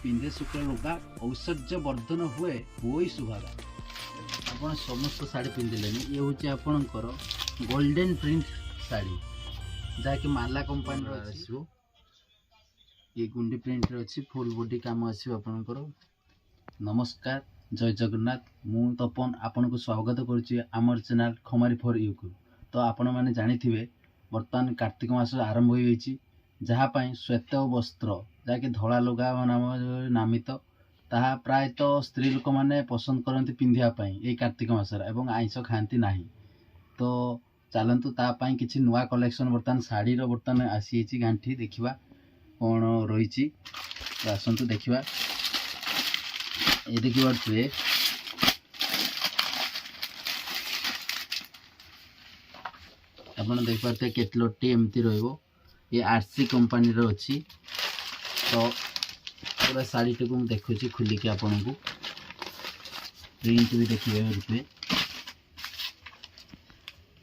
पिंधे शुक्ल लुगा औषध्य वर्धन हुए हुई सुहागा। आपण समस्त साड़ी पिंधिले ये हूँ आपणकर गोल्डन प्रिंट साड़ी जहाँकि माला कंपानी आसो ये गुंडी प्रिंट अच्छी फुल बॉडी काम आसो आपणकर। नमस्कार जय जगन्नाथ मु तपन आपन को स्वागत करुच्ची आमर चैनल खमारी फॉर यू को। तो आपण मैंने जानी बर्तमान कार्तिक मास आरंभ हो जहाँपाई श्वेत वस्त्र जहाँकि धला लुगा नाम नामित ताहा प्रायतः स्त्री लोक मैंने पसंद करती पिंधापी ये कार्तिक मसर एवं आइंष खाती ना। तो चलतु तापाई किसी नुआ कलेक्शन बर्तमान शाढ़ी बर्तमान आसी गांठी देखा कौन रही आसतु देखा। ये देखिए आपन देख पाते केटलटी एमती रहिबो। ये आरसी कंपनी रो अच्छी। तो पूरा साड़ी टी को देखुची खुली के आपन को प्रिंट भी देखिए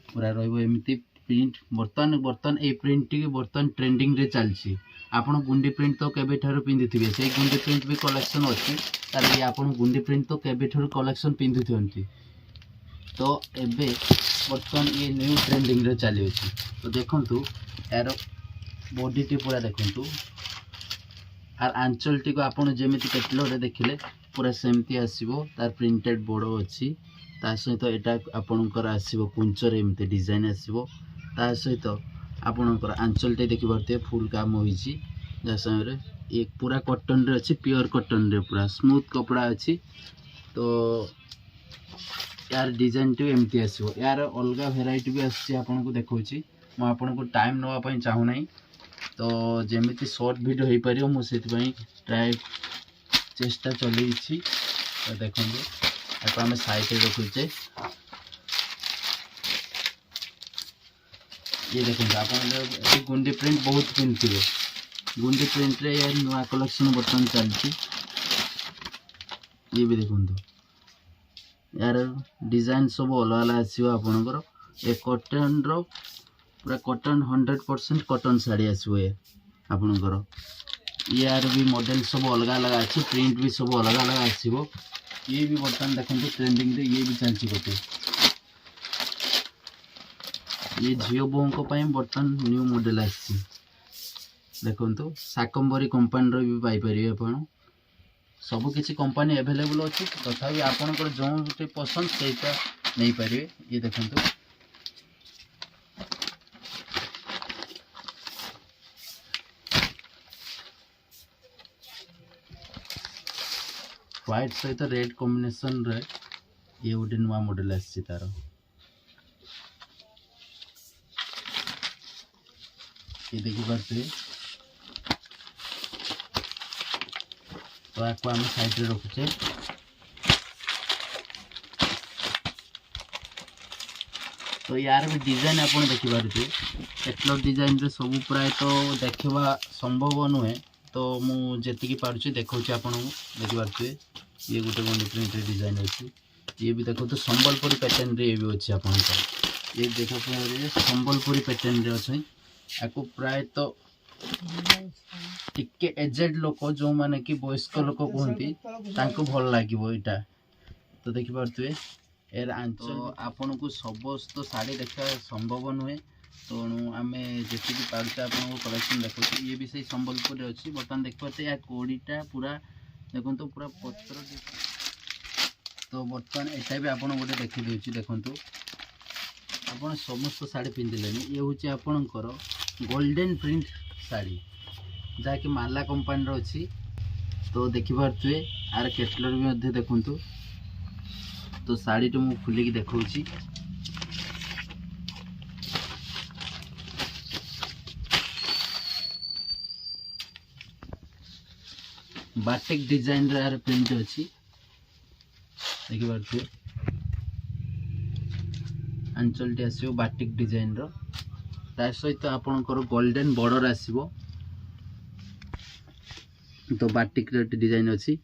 पूरा रहिबो एमती प्रिंट। बर्तन ए प्रिंट टी बर्तन ट्रेंडिंग रे चलची। आपन गुंडी प्रिंट तो केबे ठारो पिंदिथिबे से गुंडी प्रिंट भी कलेक्शन अच्छी तार ये आपन गुंडी प्रिंट तो केबे ठारो कलेक्शन पिंदुथंती। तो एबे बर्तन ये न्यू ट्रेंडिंग रे चली अछि। तो देखंतु यार बॉडी टी पूरा देखंतु आर आंचल टी को आपन जेमिति केटलो रे देखिले पूरा सेमती आसीबो। तार प्रिंटेड बोर्ड अछि ता सहित एटा आपनकर आसीबो कुंचर एमते डिजाइन आसीबो। ता सहित आपनकर आंचल टी देखि परते फुल काम होईची जा समय एक पूरा कॉटन रे अछि प्योर कॉटन रे पूरा स्मूथ कपड़ा अछि। तो यार डिजाइन टी एमती आसीबो। यार अलगा वेराइटी भी आसी आपन को देखौची म आपन को टाइम नवा पई चाहू नै। तो जेमिति शॉर्ट वीडियो हो पारियो मु सेति ट्राई चेष्टा चली। तो देखो आपको आम साइड रखुचे ये देखो आप गुंडी प्रिंट बहुत पिंधे गुंडी प्रिंट रे यार नुआ कलेक्शन बर्तमान चलती। ये भी देखो यार डिजाइन सब अलग अलग आसो आपणकर। ए कॉटन रो पूरा कॉटन 100% कॉटन साड़ी आसो ये आपणकर। यार भी मॉडल सब अलग अलग अच्छी प्रिंट भी सब अलग अलग आसो। ये भी बर्तमान देखते ट्रेंडिंग रे ये भी चलती गोटे ये झील बों बर्तमान न्यू मॉडल आसी देखो शाकंबरी कंपानी भी पाइपर आप सबकि कंपानी एभेलेबल अच्छी। तथापि आपंकर जो पसंद से नहीं पारे। ये देखो व्हाइट सहित रेड कॉम्बिनेशन रे ये गोटे नुआ मॉडल आसी तार। ये देखि पारे तो आपको आम साइड रे रखुचे। तो यार भी डिजाइन आप देखिपारे केटलॉग डिजाइन रे सब प्राय तो देखा संभव नुहे। तो मुझे पार्टी देखा आपन देखिपारे ये गोटे गुंडी प्रिंट डिजाइन अच्छी। ये भी देखो तो संबलपुरी पैटर्न रे भी अच्छी आप ये देख संबलपुरी पैटर्न रे अच्छे। आपको प्राय तो टिके एजेड लोक जो माने कि वयस्क लोक कहती भल लगे यहाँ। तो देखिपे यार आंचल आपन को समस्त साड़ी देखा संभव नुहे। तो आम जी पार्टी आप कलेक्शन देखो ये भी सही संबलपुर अच्छी। बर्तमान देखिए या कोड़ीटा पूरा देखो तो पूरा पत्र। तो बर्तमान एटा भी आपन गोटे देखी दूसरी देखो आप समस्त साड़ी पिंधिले ये हूँ आपणकर गोल्डन प्रिंट साड़ी जहाँकि माला कंपानी अच्छी। तो देखिपे आर केटलर भी देखु। तो साड़ी तो मुझे खुलिकी देखी बाटिक डिजाइन रे प्रिंट अच्छी देखिपे आंचल टी आसो बाटिक डिजाइन रो सहित आपणकर गोल्डन बॉर्डर आसो। तो बाटिक डिजाइन अच्छी।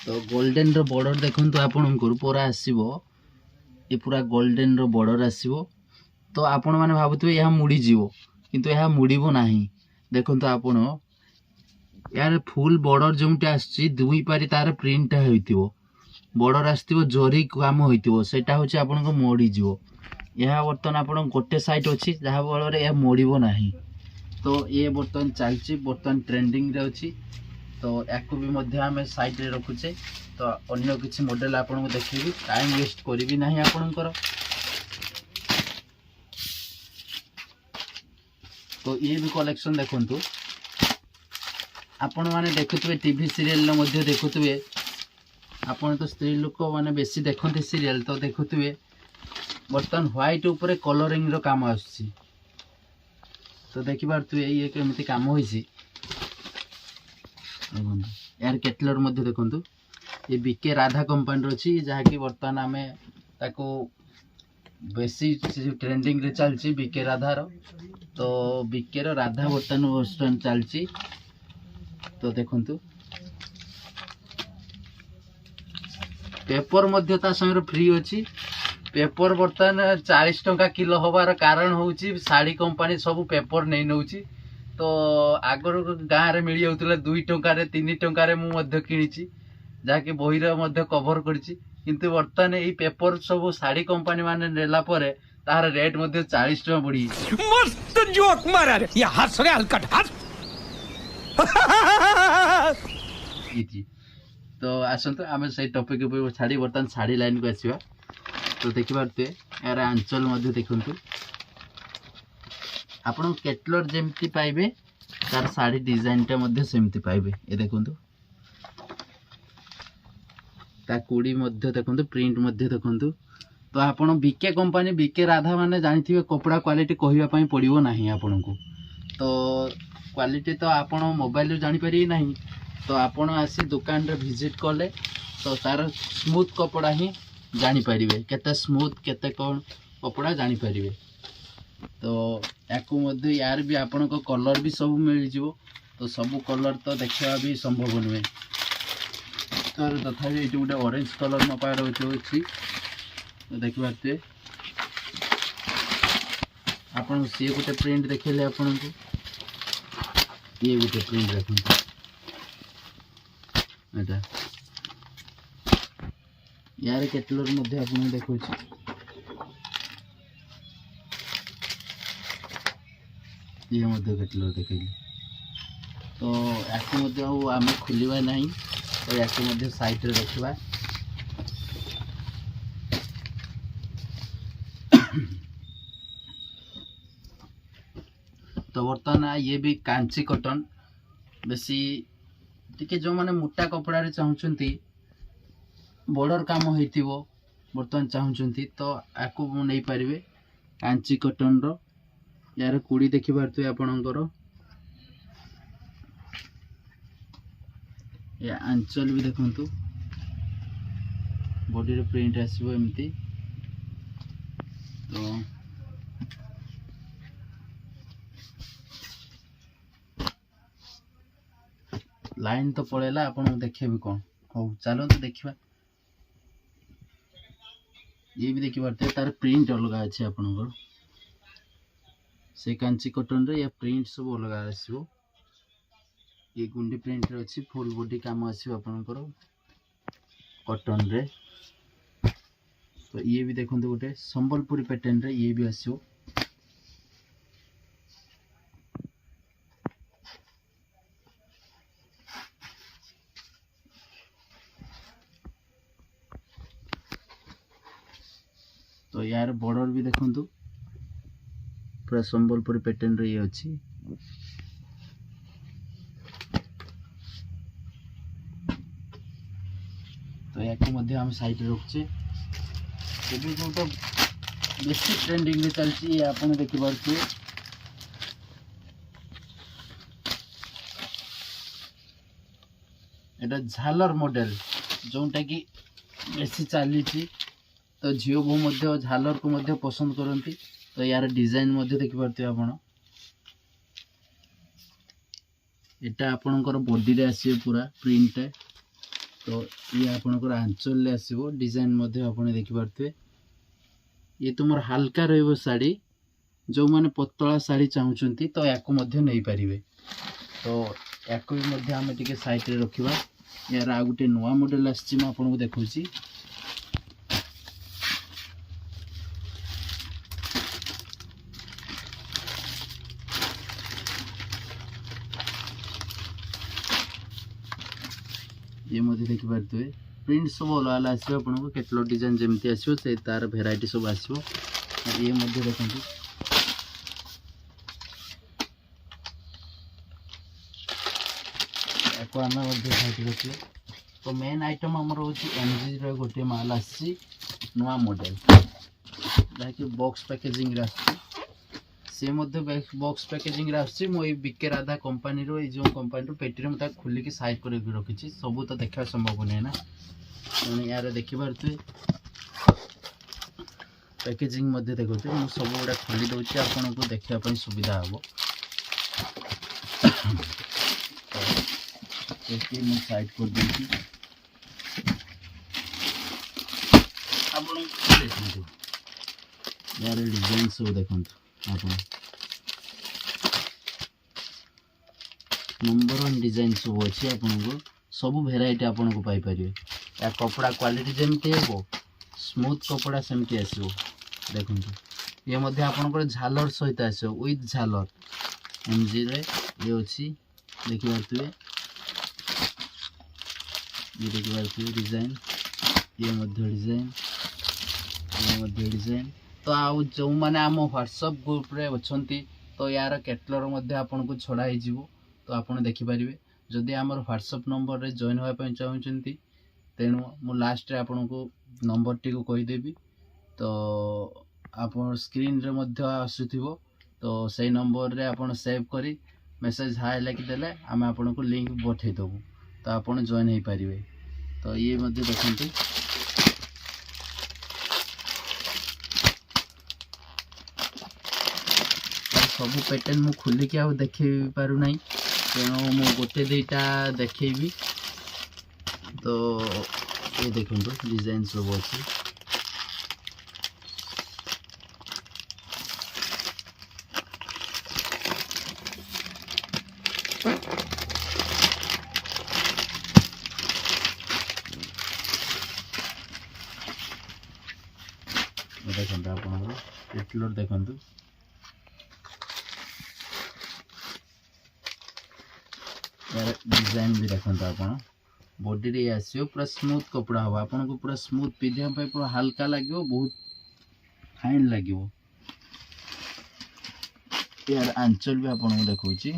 तो गोल्डन रो बॉर्डर देखो आपणकर पूरा आसो ये पूरा गोल्डन रो बॉर्डर आसो। तो आपण मैंने भावुवे यह मुड़ी जीव किंतु यह मुड़ब ना। देखो आपण यार फुल बॉर्डर जोंटे आछि दुई पारी तार प्रिंट होइतिबो बॉर्डर आस्तिबो जोरी काम होइतिबो सेटा होछि आपन को मोड़ी जिवो यह बर्तन आपन गोटे साइड अछि जहा बल रे या मोड़िबो नाही तो ये बर्तन चलछि बर्तन ट्रेंडिंग रे अछि तो याकू भी मध्य आम साइड रे रखुचे तो अन्य किसी मॉडल आपन को देखिबी टाइम वेस्ट करिवि नाही आपनकर तो ये भी कलेक्शन देखंतु आपण माने देखुतबे टीवी सीरियल मध्ये देखुतबे आपण तो स्त्री लोक माने बेसी देखंते सीरियल तो देखुतबे बर्तन व्हाइट ऊपर कलरिंग रो काम आछि तो देखि पारतु ये केमिति काम होइछि यार केटलर मध्ये देखंतु ये बीके राधा कंपनी रो छी जहा कि बर्तन आमे ताको बेसी ट्रेंडिंग रे चलछि बीके राधा रो तो बीके रो राधा बर्तन चलछि तो देखंतु पेपर मध्य ता संग फ्री अछि पेपर बर्तन 40 टंका किलो होबार कारण होउछि साड़ी कंपनी सब पेपर नै नउछि तो आगर गाँ रे मिली जाउतले 2 टंका रे 3 टंका रे मु मध्य किनिछि जाके बही रे मध्य कवर करछि किंतु बर्तन ए पेपर सब साड़ी कंपनी माने नेला परे तार रेट मध्य 40 टंका बढ़ी मस्त जोक मारा रे या हंस रे हलकट हंस इति तो आसंतु आमे से टॉपिक पे छाड़ी बर्तन साड़ी लाइन को आसीबा तो देखि पारते यार आंचल मध्ये देखंतु आपण केटलर जेमती पाइबे तार साड़ी डिजाइन टा मध्ये सेमती पाइबे ए देखंतु ता कोडी मध्ये देखंतु प्रिंट मध्ये देखंतु तो आपण बीके कंपनी बीके राधा माने जानिथिबे कपड़ा क्वालिटी कहिबा पई पड़िबो नाही आपण को तो क्वालिटी तो आपण मोबाइल रे जानि पारि नाही तो आपण आसी दुकान रे विजिट करले तो तार स्मूथ कपड़ा ही जानि पारिबे केते स्मूथ केते कोन कपड़ा जानि पारिबे तो याकू मध्ये यार भी आपण को कलर भी सब मिल जिवो तो सब कलर तो देखा भी संभव नुहे तो तथापि ये गोटे ऑरेंज कलर मो पार होछि तो देखि पारते आपण से गोटे प्रिंट देखले आपण को ये गोटे प्रिंट देखंतु एटा यार केटलर मध्ये आपण देखौछि ये मध्ये केटलर देखैली तो याकू मध्ये आमे खुलिबा नाही तो याकू मध्ये साइड रे रखिबा तो बर्तन ये भी कांची कॉटन बेसी टिके जो माने मोटा कपड़ा रे चाहुचंती बॉर्डर काम होइतिबो बर्तन चाहुचंती तो आकु नै पारिबे कांची कॉटन रो यार कुड़ी देखि पारतु आपनकर या आंचल भी देखंतु बॉडी रे प्रिंट आसीबो एमती तो लाइन तो पड़ेला आपन देखे भी कौन हो चलो तो देखिबा ये भी देखि पारते तार प्रिंट अलग अछि आपनकर से कांची कॉटन रे या प्रिंट सब अलग आसीबो ये गुंडी प्रिंट रे अछि फुल बॉडी काम आसीबो आपनकर कॉटन रे तो ये भी देखंतु गोटे संबलपुरी पैटर्न रे ये भी आसीबो तो यार बॉर्डर भी देखंतु पूरा संबलपुरी पैटर्न रे अछि तो याकू मध्ये हम साइड रे रखछे एबी जो तो बेसी ट्रेंडिंग रे चलछि ये आपण देखि पारछु एटा झालर मॉडल जोंटा कि बेसी चली तो झियो बो मध्य झालर को मध्य पसंद करती तो यार डिजाइन मध्य देखि पारते आपण एटा आपनकर बॉडी रे आसी पूरा प्रिंट है तो ये आपनकर आंचल ले आसीबो डिजाइन मध्य आपण देखि पारते ये तुमर हल्का रहबो साड़ी जो माने पतला साड़ी चाहुचंती तो याकू मध्य नै परिबे तो याको भी मध्य आमे टिके साइड रे रखिबा यार आ गुटे नवा मॉडल आछि म आपन को देखौछि ये मध्य देखि पारतुए प्रिंट सब अलग अलग आसीबो आपन को केटलो डिजाइन जेमति आसीबो से तार वेराइटी सब आसीबो ये मध्य देखंतु याको आमे मध्य साइड रखियो तो मेन आइटम हमर होची एमजी रो गोटे माल आसी नवा मॉडल जाके बॉक्स पैकेजिंग रे आसी से मध्य बॉक्स पैकेजिंग रे आसी मो ए बीके राधा कंपनी रो ए जो कंपनी रो पेटी रे मता खुली के साइड करे रखिछि सब तो देखा संभव नै ना माने यार देखि पारतु पैकेजिंग मध्य देखते मु सब गुडा खोली दउछि आपन को देखिया पई सुविधा हबो एके मु साइड कर देछि आपन देखंतु यार डिजाइन सब देखंतु आपन नंबर 1 डिजाइन सब अछि आपन को सब वेराइटी आपन को पाई परिबे या कपड़ा क्वालिटी जेमते हेबो स्मूथ कपड़ा सेमती आसीबो देखंतु ये मध्य आपन को झालर सहित आसीबो विथ झालर एमजी रे ये अछि देखि पारतुए ये देखि पारतुए डिजाइन ये मध्य डिजाइन तो आउ जो माने आम व्हाट्सएप ग्रुप रे अछंती तो यार कैटलॉग मध्य आपन को छडा ही जीवो तो आपन देखि परिबे जदि हमर व्हाट्सएप नंबर रे जॉइन होय पय चाहउचंती तेनु मु लास्ट रे आपन को नंबर टी को कहि देबी तो आपन स्क्रीन रे मध्य आसुथिबो तो सेही नंबर रे आपन सेव करी मेसेज हाय लिखि देले हम आपन को लिंक पठै दबु तो आपन जॉइन हे परिबे तो ये मध्य देखंतु सब पैटर्न मु खुली के आ देखि पारु नै तेनो मु गोटे दुईटा देखैबी तो ये देखंतु डिजाइन सब अछि देखंतु आपन कैटलॉग देखंतु यार डिजाइन भी देखंतु आपन बॉडी रे आसियो पूरा स्मूथ कपड़ा हो आपन को पूरा स्मूथ पिधिया पे पूरा हल्का लागियो बहुत फाइन लागियो यार आंचल भी आपन को देखौची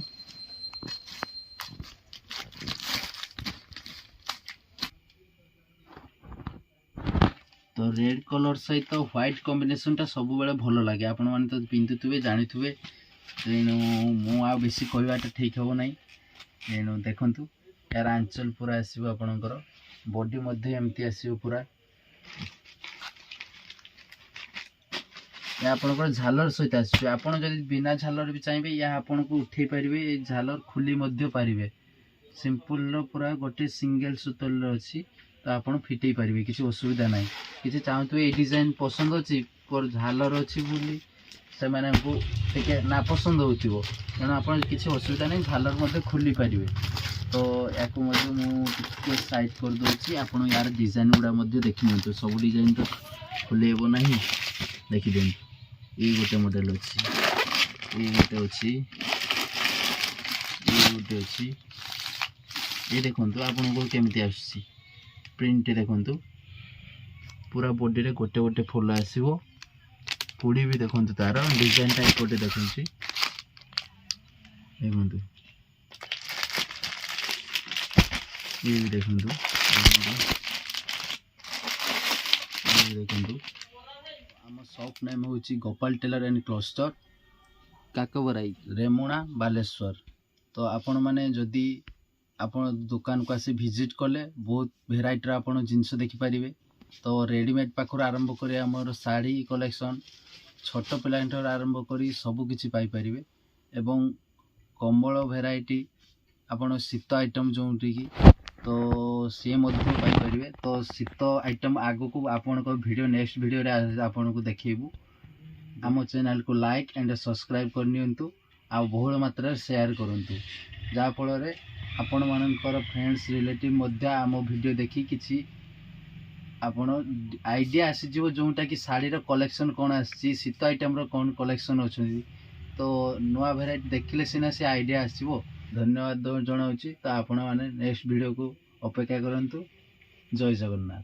तो रेड कलर सहित तो व्हाइट कॉम्बिनेशन टा सब बेले भलो लागे आपन माने तो पिंतुथुबे जानिथुबे तेनु मु आ बेसी कहबाटा ठीक हो नै तेनु देखंतु यार आंचल पूरा आसीबो आपनकर बॉडी मध्ये एमती आसीबो पूरा या आपनकर झालर सहित आसीबो आपन जदि बिना झालर भी चाहिबे या आपन को उठै परिबे ए झालर खुली मध्ये परिबे सिंपल रो पूरा गोटे सिंगल सुतल रो अछि तो आपन फिटै परिबे किछि असुविधा नै किछि चाहतु ए डिजाइन पसंद अछि पर झालर अछि बोली से माने को टिके ना पसंद होतिबो तेना आपन किछि असुविधा नै झालर मध्ये खुली परिबे तो याको मध्ये मु टिके साइड कर दोछि आपन यार डिजाइन गुडा मध्ये देखि नतो सब डिजाइन तो खुलेबो नाही देखि देन ए गोटे मॉडल अछि ए गोटे अछि ए गोटे अछि ए देखंतु आपन को केमति आछि प्रिंट देखंतु पूरा बॉडी रे गोटे गोटे फूल आसीबो पुडी भी देखंतु तार डिजाइन टाइप गोटे देखंतु देखंतु ये भी देखंतु हम शॉप नेम होची गोपाल टेलर एंड क्लस्टर काकवराई रेमुणा बालेश्वर तो आपण माने जदी आपण दुकान को आसी विजिट कले बहुत वेराइटी आपण जिंस देखि परिबे तो रेडीमेड पाखर आरंभ करी हमर साड़ी कलेक्शन छोट पिलांटर आरंभ करी सब किछि पाई परिबे एवं कम्बल वेराइटी आपण शीत आइटम जोंटी की तो सी मध्य पाई परिबे तो शीत आइटम आगो को आपण को वीडियो नेक्स्ट वीडियो रे आपण को देखैबू आम चैनल को लाइक एंड सब्सक्राइब करनियंतु आ बहुल मात्रा शेयर करंतु जा फल रे आपण मानकर फ्रेंड्स रिलेटिव मध्य आम वीडियो देखि किछि आपण आइडिया आसीଯିव जोटा कि शाढ़ीर कलेक्शन कौन आसी शीत आइटम कौन कलेक्शन अच्छा तो नुआ भेराइटी देखिले सीना से आइडिया आसो। धन्यवाद जनाऊँगी। तो आपण मैंने नेक्स्ट वीडियो को अपेक्षा करंतु। जय जगन्नाथ।